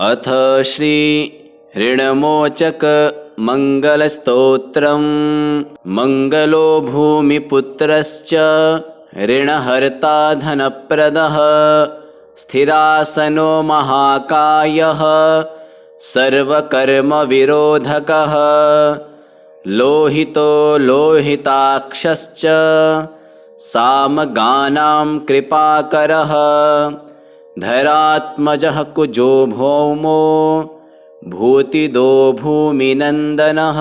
अथ श्री ऋणमोचक मंगलस्तोत्रम्। मंगलो भूमिपुत्रश्च ऋणहर्ता धनप्रदः स्थिरासनो महाकायः सर्वकर्मविरोधकः लोहितो लोहिताक्षश्च सामगानां कृपाकरः धरात्मजः कुजो भौमो भूतिदो भूमिनन्दनः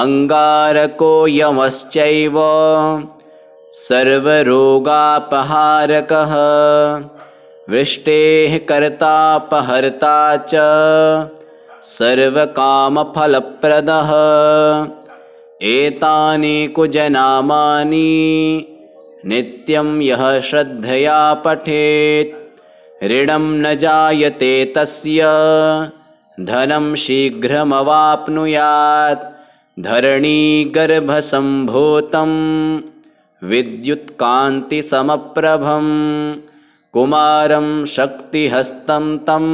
अंगारको यमश्चैव सर्वरोगापहारकः वृष्टेः कर्तापहर्ता च सर्वकामफलप्रदः एतानि कुजनामानि नित्यं यः श्रद्धया पठेत् ऋणं न जायते तस्य धनं शीघ्रमवाप्नुयात् धरणीगर्भसम्भूतं विद्युत्कान्तिसमप्रभं कुमारं शक्तिहस्तं तं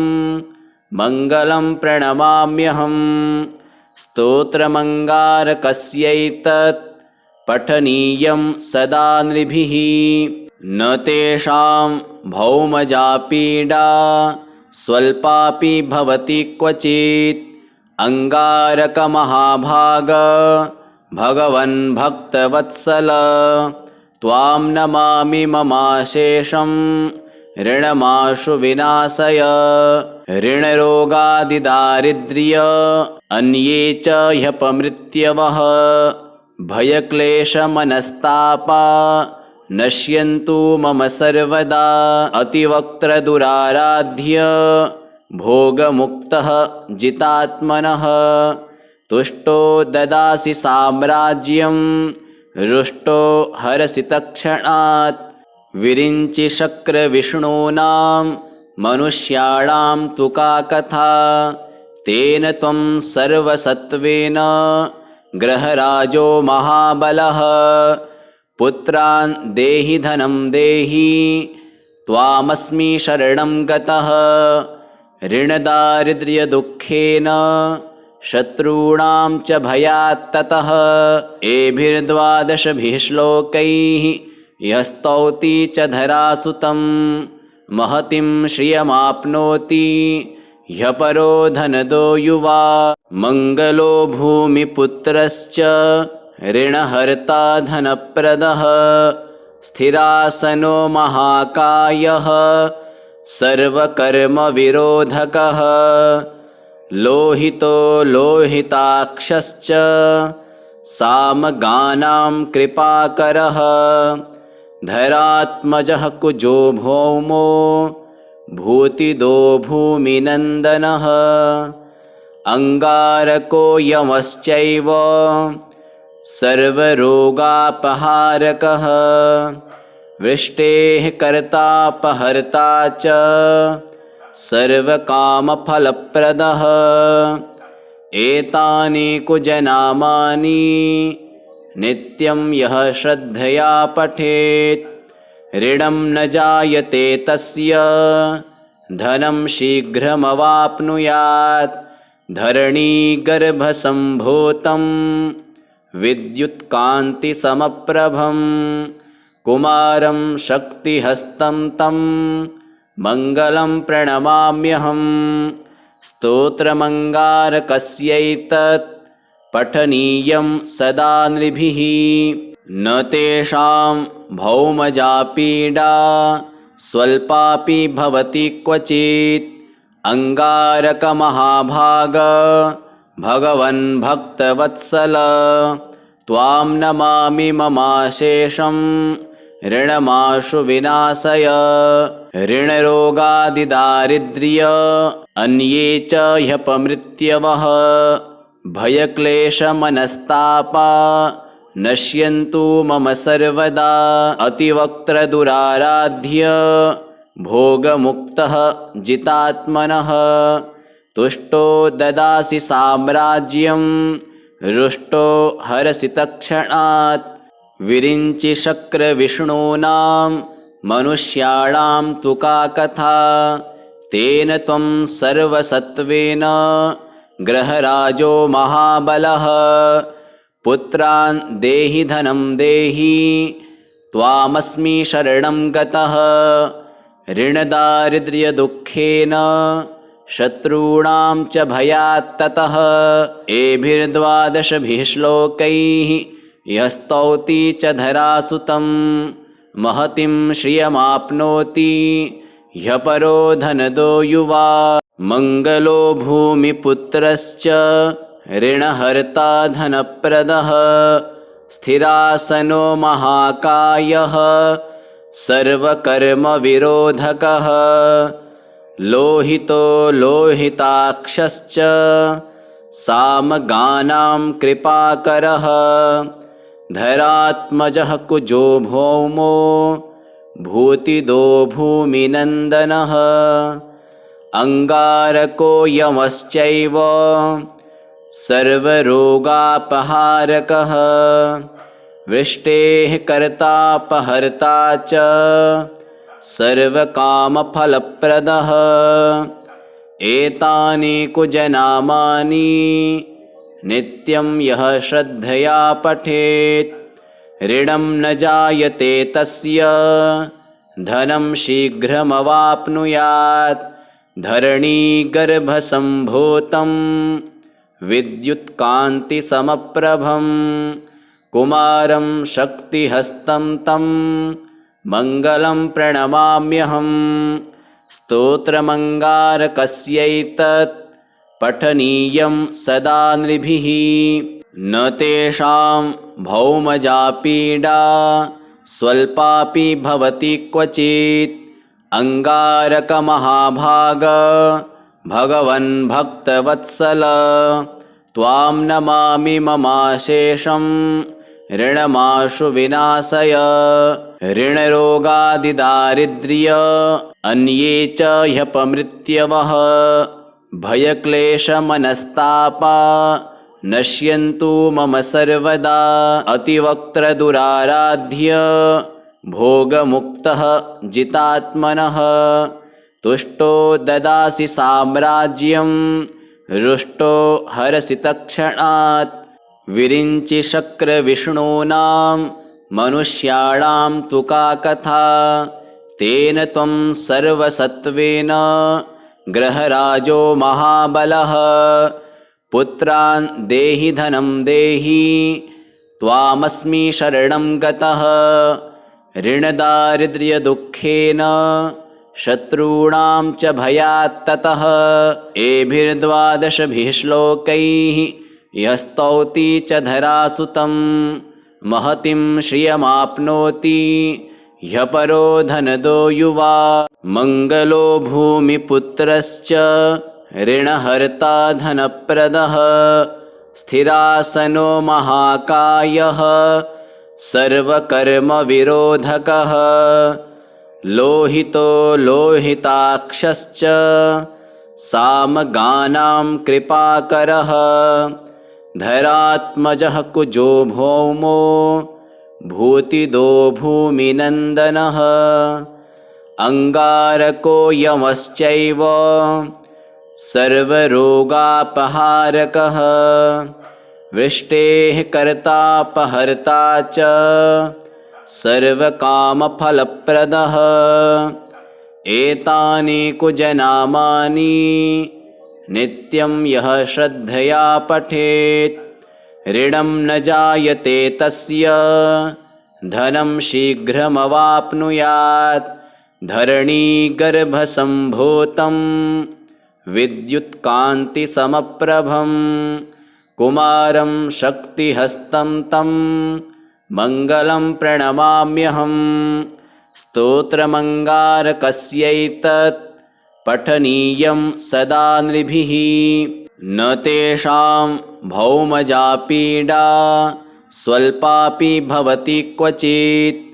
मङ्गलं प्रणमाम्यहम् स्तोत्रमङ्गारकस्यैतत् पठनीयं सदा नृभिः न तेषां भौमजा पीडा स्वल्पापि भवति क्वचित् अंगारकमहाभाग भगवन् भक्तवत्सल त्वां नमामि ममाशेषं ऋणमाशु विनाशय ऋणरोगादिदारिद्र्य अन्ये च ह्यपमृत्यवः भयक्लेशमनस्तापा नश्यन्तु मम सर्वदा अतिवक्त्रदुराराध्य भोगमुक्तः जितात्मनः तुष्टो ददासि साम्राज्यं रुष्टो हरसि तत्क्षणात् विरिञ्चि शक्रविष्णूनां मनुष्याणां तु का कथा तेन त्वं सर्वसत्त्वेन ग्रहराजो महाबलः पुत्रान् देहि धनं देहि त्वामस्मि शरणं गतः ऋणदारिद्र्यदुःखेन शत्रूणां च भयात्ततः एभिर्द्वादशभिः श्लोकैः यस्तौति च धरासुतं महतिं श्रियमाप्नोति ह्यपरो धनदो युवा मंगलो भूमिपुत्रश्च ऋणहर्ता धनप्रदः स्थिरासनो महाकायः सर्वकर्मविरोधकः लोहितो लोहिताक्षश्च सामगानां कृपाकरः धरात्मजः कुजो भौमो भूतिदो भूमिनन्दनः अंगारको यमश्चैव सर्वरोगापहारकः वृष्टेः कर्तापहर्ता च सर्वकामफलप्रदः एतानि कुजनामानि नित्यं यः श्रद्धया पठेत् ऋणं न जायते तस्य धनं शीघ्रमवाप्नुयात् धरणीगर्भसम्भूतं विद्युत्कान्तिसमप्रभं कुमारं शक्तिहस्तं तं मङ्गलं प्रणमाम्यहम् स्तोत्रमङ्गारकस्यैतत् पठनीयं सदा नृभिः न तेषां भौमजा पीडा स्वल्पापि भवति क्वचित् अंगारकमहाभाग भगवन् भक्तवत्सल त्वां नमामि ममाशेषं ऋणमाशु विनाशय ऋणरोगादिदारिद्र्य अन्ये च ह्यपमृत्यवः भयक्लेशमनस्तापा नश्यन्तु मम सर्वदा अतिवक्त्रदुराराध्य भोगमुक्तः जितात्मनः तुष्टो ददासि साम्राज्यं रुष्टो हरसि तत्क्षणात् विरिञ्चि शक्रविष्णूनां मनुष्याणां तु का कथा तेन त्वं सर्वसत्त्वेन ग्रहराजो महाबलः पुत्रान् देहि धनं देहि त्वामस्मि शरणं गतः ऋणदारिद्र्यदुःखेन शत्रूणां च भयात्ततः एभिर्द्वादशभिः श्लोकैः यस्तौति च धरासुतं महतिं श्रियमाप्नोति ह्यपरो धनदो युवा मङ्गलो भूमिपुत्रश्च ऋणहर्ता धनप्रदः स्थिरासनो महाकायः सर्वकर्मविरोधकः लोहितो लोहिताक्षश्च सामगानां कृपाकरः धरात्मजः कुजो भौमो भूतिदो भूमिनन्दनः अङ्गारको यमश्चैव सर्वरोगापहारकः वृष्टेः कर्तापहर्ता च सर्वकामफलप्रदः एतानि कुजनामानि नित्यं यः श्रद्धया पठेत् ऋणं न जायते तस्य धनं शीघ्रमवाप्नुयात् धरणीगर्भसम्भूतं विद्युत्कान्तिसमप्रभं कुमारं शक्तिहस्तं तं मङ्गलं प्रणमाम्यहं स्तोत्रमङ्गारकस्यैतत् पठनीयं सदा नृभिः न तेषां भौमजापीडा स्वल्पापि भवति क्वचित् अङ्गारकमहाभाग भगवन् भक्तवत्सल त्वां नमामि ममाशेषं ऋणमाशु विनाशय ऋणरोगादिदारिद्र्य अन्ये च ह्यपमृत्यवः भयक्लेशमनस्तापा नश्यन्तु मम सर्वदा अतिवक्त्रदुराराध्य भोगमुक्तः जितात्मनः तुष्टो ददासि साम्राज्यं रुष्टो हरसि तत्क्षणात् विरिञ्चि शक्रविष्णूनां मनुष्याणां तु का कथा तेन त्वं सर्वसत्त्वेन ग्रहराजो महाबलः पुत्रान् देहि धनं देहि त्वामस्मि शरणं गतः ऋणदारिद्र्यदुःखेन शत्रूणां च भयात्ततः एभिर्द्वादशभिः श्लोकैः यस्तौति च धरासुतं महतिं श्रियमाप्नोति ह्यपरो धनदो युवा मङ्गलो भूमिपुत्रश्च ऋणहर्ता धनप्रदः स्थिरासनो महाकायः सर्वकर्मविरोधकः लोहितो लोहिताक्षश्च सामगानां कृपाकरः धरात्मजः कुजो भौमो भूतिदो भूमिनन्दनः अङ्गारको यमश्चैव सर्वरोगापहारकः वृष्टेः कर्तापहर्ता च सर्वकामफलप्रदः एतानि कुजनामानि नित्यं यः श्रद्धया पठेत् ऋणं न जायते तस्य धनं शीघ्रमवाप्नुयात् धरणीगर्भसम्भूतं विद्युत्कान्तिसमप्रभं कुमारं शक्तिहस्तं तं मङ्गलं प्रणमाम्यहं स्तोत्रमङ्गारकस्यैतत् पठनीयं सदा नृभिः न तेषां भौमजापीडा स्वल्पापि भवति क्वचित्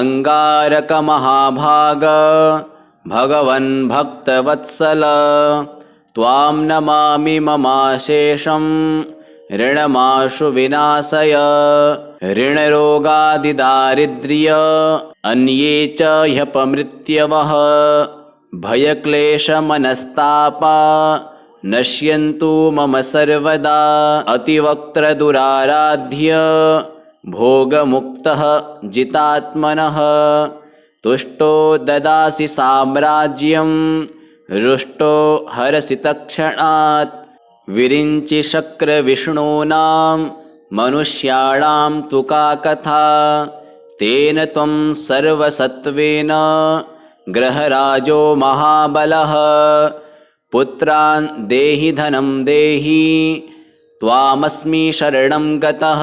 अङ्गारकमहाभाग भगवन् भक्तवत्सल त्वां नमामि ममाशेषं ऋणमाशु विनाशय ऋणरोगादिदारिद्र्य अन्ये च ह्यपमृत्यवः भयक्लेशमनस्तापा नश्यन्तु मम सर्वदा। अतिवक्त्रदुराराध्य भोगमुक्तः जितात्मनः तुष्टो ददासि साम्राज्यं रुष्टो हरसि तत्क्षणात्। विरिञ्चि शक्रविष्णूनां मनुष्याणां तु का कथा। तेन त्वं सर्वसत्त्वेन ग्रहराजो महाबलः। पुत्रान् देहि धनं देहि त्वामस्मि शरणं गतः।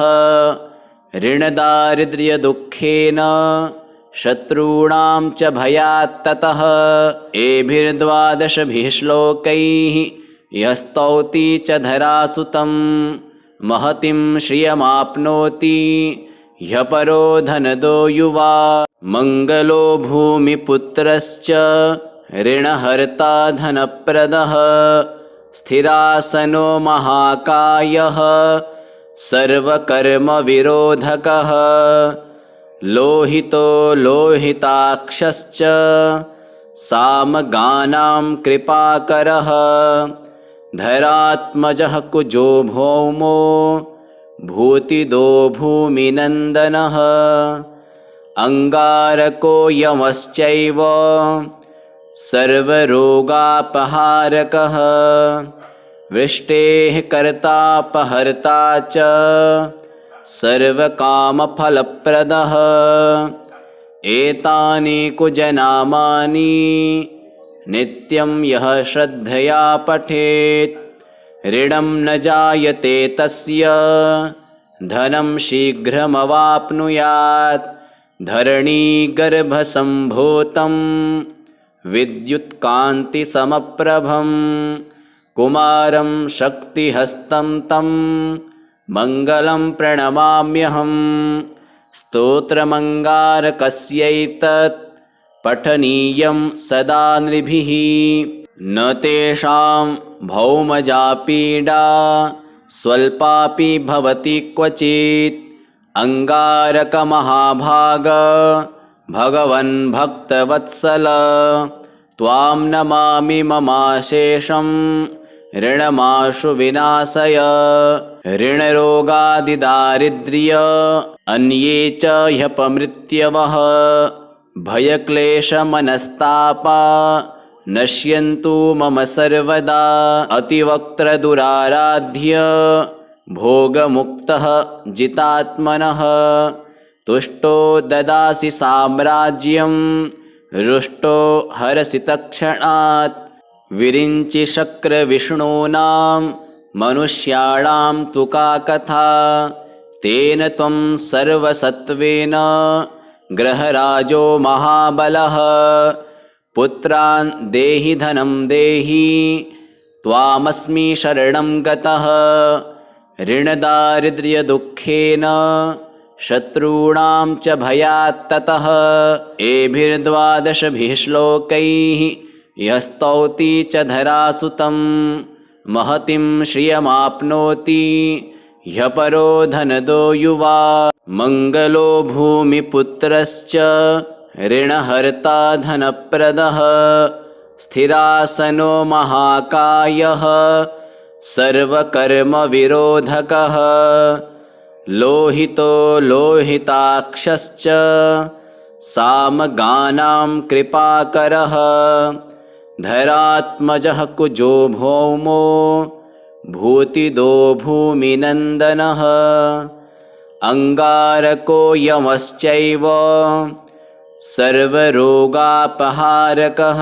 ऋणदारिद्र्यदुःखेन शत्रूणां च भयात् ततः। एभिर्द्वादशभिः श्लोकैः यस्तौति च धरासुतं महतीं श्रियमाप्नोति ह्यपरो धनदो युवा। मङ्गलो भूमिपुत्रश्च ऋणहर्ता धनप्रदः स्थिरासनो महाकायः सर्वकर्मविरोधकः। लोहितो लोहिताक्षश्च सामगानां कृपाकरः धरात्मजः कुजो भौमो भूतिदो भूमिनन्दनः। अंगारको यमश्चैव सर्वरोगापहारकः वृष्टेः कर्तापहर्ता च सर्वकामफलप्रदः। एतानि कुजनामानि नित्यं यः श्रद्धया पठेत् ऋणं न जायते तस्य धनं शीघ्रमवाप्नुयात्। धरणीगर्भसम्भूतं विद्युत्कान्तिसमप्रभं कुमारं शक्तिहस्तं तं मङ्गलं प्रणमाम्यहम्। स्तोत्रमङ्गारकस्यैतत् पठनीयं सदा नृभिः न तेषां भौमजा पीडा स्वल्पापि भवति क्वचित्। अंगारकमहाभाग भगवन् भक्तवत्सल त्वां नमामि ममाशेषं ऋणमाशु विनाशय। ऋणरोगादिदारिद्र्य अन्ये च ह्यपमृत्यवः भयक्लेशमनस्तापा नश्यन्तु मम सर्वदा। अतिवक्त्रदुराराध्य भोगमुक्तः जितात्मनः तुष्टो ददासि साम्राज्यं रुष्टो हरसि तत्क्षणात्। विरिञ्चि शक्रविष्णूनां मनुष्याणां तु का कथा। तेन त्वं सर्वसत्त्वेन ग्रहराजो महाबलः। पुत्रान् देहि धनं देहि त्वामस्मि शरणं गतः। ऋणदारिद्र्यदुःखेन शत्रूणां च भयात् ततः। एभिर्द्वादशभिः श्लोकैः यस्तौति च धरासुतं महतीं श्रियमाप्नोति ह्यपरो धनदो युवा। मङ्गलो भूमिपुत्रश्च ऋणहर्ता धनप्रदः स्थिरासनो महाकायः सर्वकर्मविरोधकः। लोहितो लोहिताक्षश्च सामगानां कृपाकरः धरात्मजः कुजो भौमो भूतिदो भूमिनन्दनः। अंगारको यमश्चैव सर्वरोगापहारकः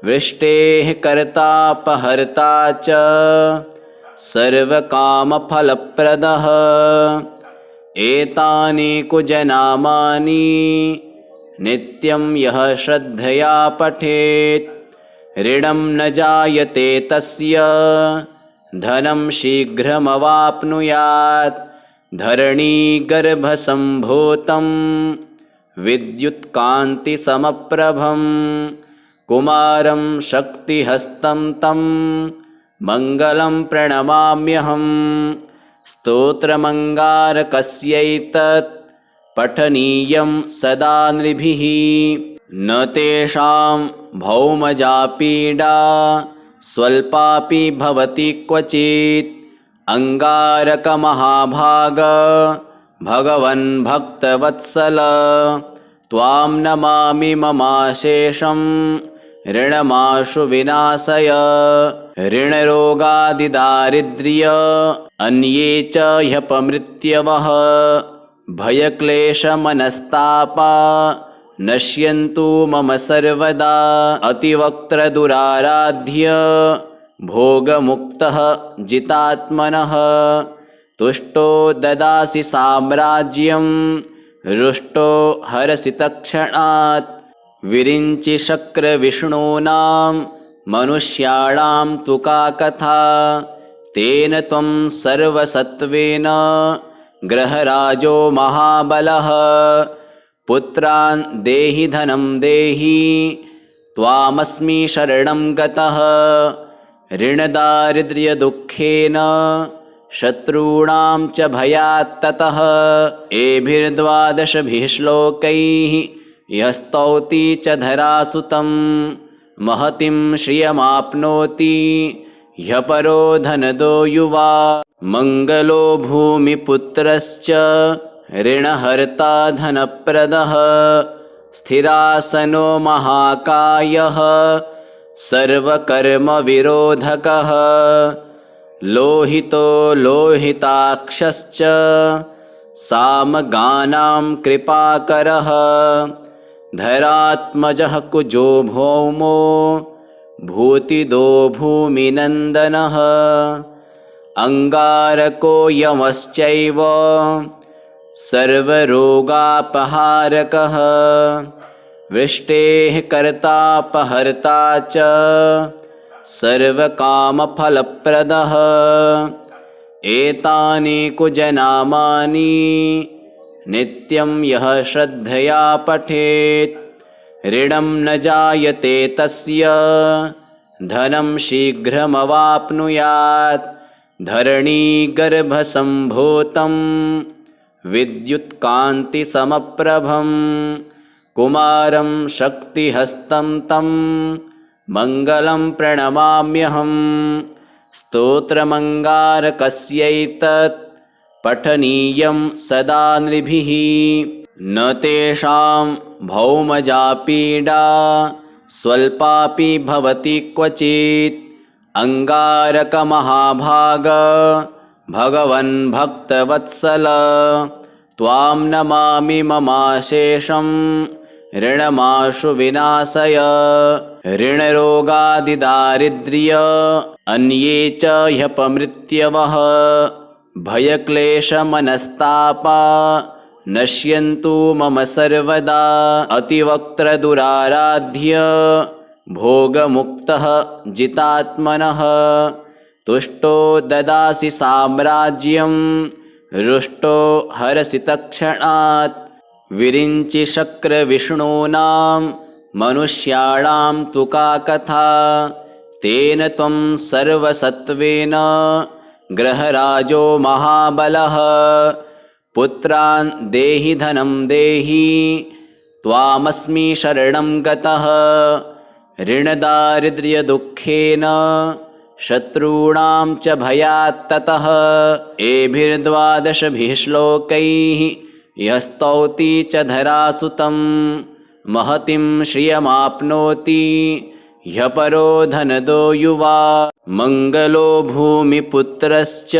वृष्टेः कर्तापहर्ता च सर्वकामफलप्रदः। एतानि कुजनामानि नित्यं यः श्रद्धया पठेत् ऋणं न जायते तस्य धनं शीघ्रमवाप्नुयात्। धरणीगर्भसम्भूतं विद्युत्कान्तिसमप्रभं कुमारं शक्तिहस्तं तं मङ्गलं प्रणमाम्यहम्। स्तोत्रमङ्गारकस्यैतत् पठनीयं सदा नृभिः न तेषां भौमजा पीडा स्वल्पापि भवति क्वचित्। अंगारकमहाभाग भगवन् भक्तवत्सल त्वां नमामि ममाशेषं ऋणमाशु विनाशय। ऋणरोगादिदारिद्र्य अन्ये च ह्यपमृत्यवः भयक्लेशमनस्तापा नश्यन्तु मम सर्वदा। अतिवक्त्रदुराराध्य भोगमुक्तः जितात्मनः तुष्टो ददासि साम्राज्यं रुष्टो हरसि तत्क्षणात्। विरिञ्चि शक्रविष्णूनां मनुष्याणां तु का कथा तेन त्वं सर्वसत्त्वेन ग्रहराजो महाबलः। पुत्रान् देहि धनं देहि त्वामस्मि शरणं गतः। ऋणदारिद्र्यदुःखेन शत्रूणां च भयात् ततः। एभिर्द्वादशभिः श्लोकैः यस्तौति च धरासुतं महतीं श्रियमाप्नोति ह्यपरो धनदो युवा। मंगलो भूमिपुत्रश्च ऋणहर्ता धनप्रदः स्थिरासनो महाकायः सर्वकर्मविरोधकः। लोहितो लोहिताक्षश्च सामगानां कृपाकरः धरात्मजः कुजो भौमो भूतिदो भूमिनन्दनः। अंगारको यमश्चैव सर्वरोगापहारकः वृष्टेः कर्तापहर्ता च सर्वकामफलप्रदः। एतानि कुजनामानि नित्यं यः श्रद्धया पठेत् ऋणं न जायते तस्य धनं शीघ्रमवाप्नुयात्। धरणीगर्भसम्भूतं विद्युत्कान्तिसमप्रभं कुमारं शक्तिहस्तं तं मङ्गलं प्रणमाम्यहं। स्तोत्रमङ्गारकस्यैतत् पठनीयं सदा नृभिः न तेषां भौमजा पीडा स्वल्पापि भवति क्वचित्। अंगारकमहाभाग भगवन् भक्तवत्सल त्वां नमामि ममाशेषं ऋणमाशु विनाशय। ऋणरोगादिदारिद्र्य अन्ये च ह्यपमृत्यवः भयक्लेशमनस्तापा नश्यन्तु मम सर्वदा। अतिवक्त्रदुराराध्य भोगमुक्तः जितात्मनः तुष्टो ददासि साम्राज्यं रुष्टो हरसि तत्क्षणात्। विरिञ्चि शक्रविष्णूनां मनुष्याणां तु का कथा तेन त्वं सर्वसत्त्वेन ग्रहराजो महाबलः। पुत्रान् देहि धनं देहि त्वामस्मि शरणं गतः। ऋणदारिद्र्यदुःखेन शत्रूणां च भयात् ततः। एभिर्द्वादशभिः श्लोकैः यस्तौति च धरासुतं महतीं श्रियमाप्नोति ह्यपरो धनदो युवा। मंगलो भूमिपुत्रश्च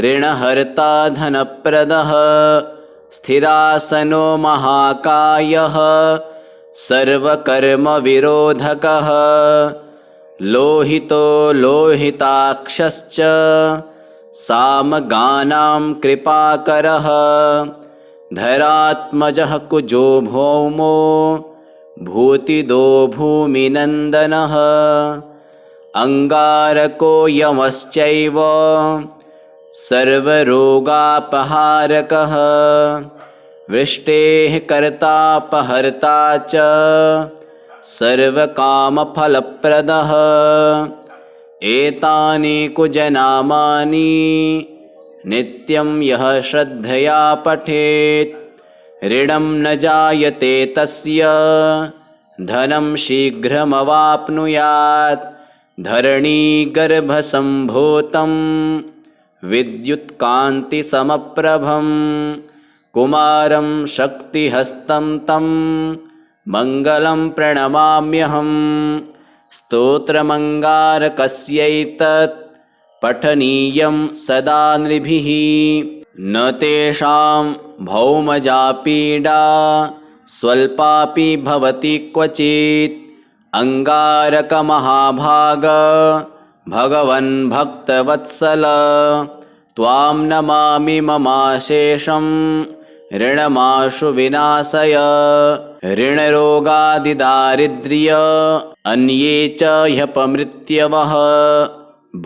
ऋणहर्ता धनप्रदः स्थिरासनो महाकायः सर्वकर्मविरोधकः। लोहितो लोहिताक्षश्च सामगानां कृपाकरः धरात्मजः कुजो भौमो भूतिदो भूमिनन्दनः। अंगारको यमश्चैव सर्वरोगापहारकः वृष्टेः कर्तापहर्ता च सर्वकामफलप्रदः। एतानि कुजनामानि नित्यं यः श्रद्धया पठेत् ऋणं न जायते तस्य धनं शीघ्रमवाप्नुयात् धरणीगर्भसम्भूतं विद्युत्कान्तिसमप्रभं कुमारं शक्तिहस्तं तं मङ्गलं प्रणमाम्यहम् स्तोत्रमङ्गारकस्यैतत् पठनीयं सदा नृभिः न तेषां भौमजापीडा स्वल्पापि भवति क्वचित् अङ्गारकमहाभाग भगवन् भक्तवत्सल त्वां नमामि ममाशेषं ऋणमाशु विनाशय ऋणरोगादिदारिद्र्य अन्ये च ह्यपमृत्यवः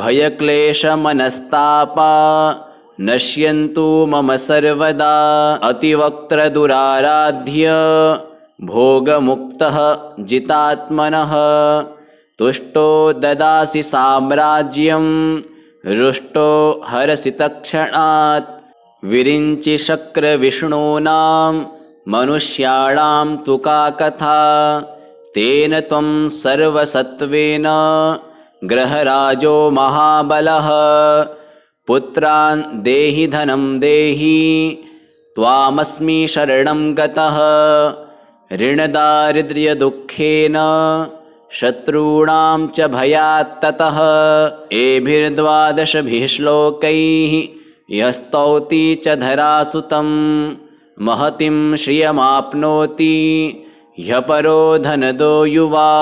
भयक्लेशमनस्तापा नश्यन्तु मम सर्वदा अतिवक्त्रदुराराध्य भोगमुक्तः जितात्मनः तुष्टो ददासि साम्राज्यं रुष्टो हरसि तत्क्षणात् विरिञ्चि शक्रविष्णूनां मनुष्याणां तु का कथा तेन त्वं सर्वसत्त्वेन ग्रहराजो महाबलः पुत्रान् देहि धनं देहि त्वामस्मि शरणं गतः ऋणदारिद्र्यदुःखेन शत्रूणां च भयात्ततः एभिर्द्वादशभिः श्लोकैः यस्तौति च धरासुतं महतीं श्रियमाप्नोति ह्यपरो धनदो युवा।